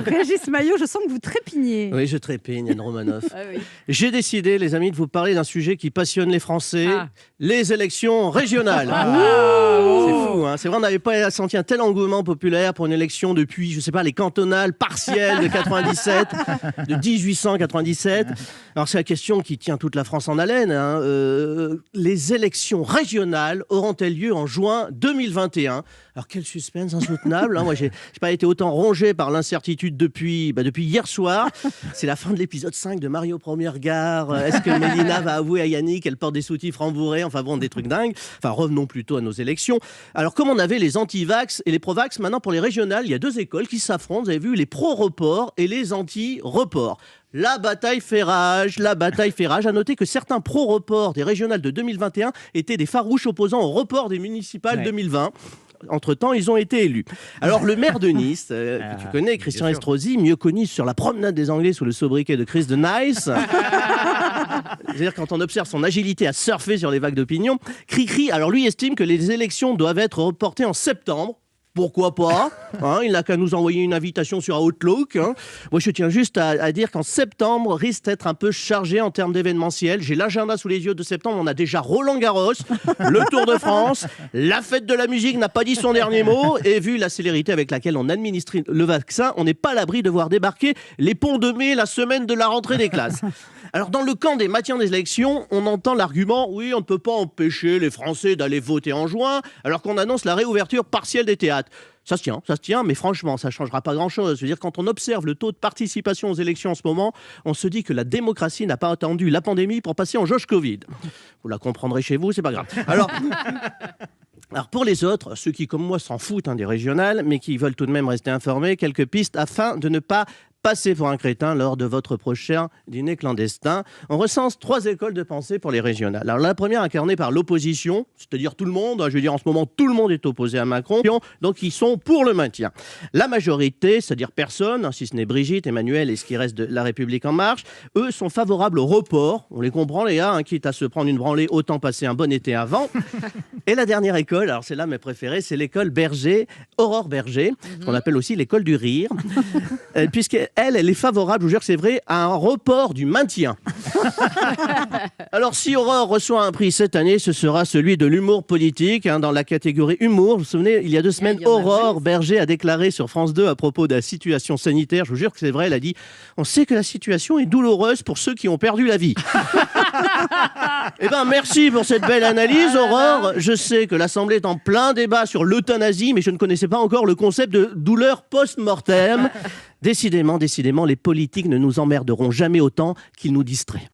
Régis Maillot, je sens que vous trépignez. Oui, je trépigne, Anne Romanoff. Ah oui. J'ai décidé, les amis, de vous parler d'un sujet qui passionne les Français, les élections régionales. C'est fou, hein. C'est vrai, on n'avait pas senti un tel engouement populaire pour une élection depuis, je sais pas, les cantonales partielles de 97, de 1897. Alors c'est la question qui tient toute la France en haleine, hein. Les élections régionales auront-elles lieu en juin 2021 ? Alors quel suspense insoutenable, hein. Moi j'ai pas été autant rongé par l'incertitude depuis hier soir. C'est la fin de l'épisode 5 de Mario Premier Regard. Est-ce que Mélina va avouer à Yannick qu'elle porte des soutifs rembourrés? Enfin bon, des trucs dingues. Enfin revenons plutôt à nos élections. Alors comme on avait les anti-vax et les pro-vax, maintenant pour les régionales, il y a deux écoles qui s'affrontent. Vous avez vu, les pro-report et les anti-report. La bataille fait rage, la bataille fait rage. À noter que certains pro-reports des régionales de 2021 étaient des farouches opposants au report des municipales 2020. Entre-temps, ils ont été élus. Alors, le maire de Nice, que tu connais, Christian Estrosi, mieux connu sur la promenade des Anglais sous le sobriquet de Chris de Nice, c'est-à-dire quand on observe son agilité à surfer sur les vagues d'opinion, Cricri, alors lui estime que les élections doivent être reportées en septembre. Pourquoi pas, hein, il n'a qu'à nous envoyer une invitation sur Outlook. Hein. Moi, je tiens juste à dire qu'en septembre risque d'être un peu chargé en termes d'événementiel. J'ai l'agenda sous les yeux de septembre. On a déjà Roland-Garros, le Tour de France, la fête de la musique n'a pas dit son dernier mot. Et vu la célérité avec laquelle on administre le vaccin, on n'est pas à l'abri de voir débarquer les ponts de mai la semaine de la rentrée des classes. Alors, dans le camp des maintiens des élections, on entend l'argument « Oui, on ne peut pas empêcher les Français d'aller voter en juin, alors qu'on annonce la réouverture partielle des théâtres. » Ça se tient, mais franchement, ça ne changera pas grand-chose. Je veux dire, quand on observe le taux de participation aux élections en ce moment, on se dit que la démocratie n'a pas attendu la pandémie pour passer en jauge Covid. Vous la comprendrez chez vous, c'est pas grave. Alors pour les autres, ceux qui, comme moi, s'en foutent des régionales, mais qui veulent tout de même rester informés, quelques pistes afin de ne pas passer pour un crétin lors de votre prochain dîner clandestin. On recense 3 écoles de pensée pour les régionales. Alors la première incarnée par l'opposition, c'est-à-dire tout le monde, je veux dire en ce moment tout le monde est opposé à Macron, donc ils sont pour le maintien. La majorité, c'est-à-dire personne, si ce n'est Brigitte, Emmanuel et ce qui reste de La République En Marche, eux sont favorables au report. On les comprend les gars, quitte à se prendre une branlée, autant passer un bon été avant. Et la dernière école, alors c'est là mes préférés, c'est l'école Berger, Aurore Berger, qu'on appelle aussi l'école du rire, puisqu'elle est favorable, je vous jure que c'est vrai, à un report du maintien. Alors si Aurore reçoit un prix cette année, ce sera celui de l'humour politique, dans la catégorie humour. Vous vous souvenez, il y a 2 semaines, Aurore Berger a déclaré sur France 2 à propos de la situation sanitaire, je vous jure que c'est vrai, elle a dit « On sait que la situation est douloureuse pour ceux qui ont perdu la vie. » Eh bien, merci pour cette belle analyse, Aurore. Je sais que l'Assemblée est en plein débat sur l'euthanasie, mais je ne connaissais pas encore le concept de douleur post-mortem. Décidément, les politiques ne nous emmerderont jamais autant qu'ils nous distraient.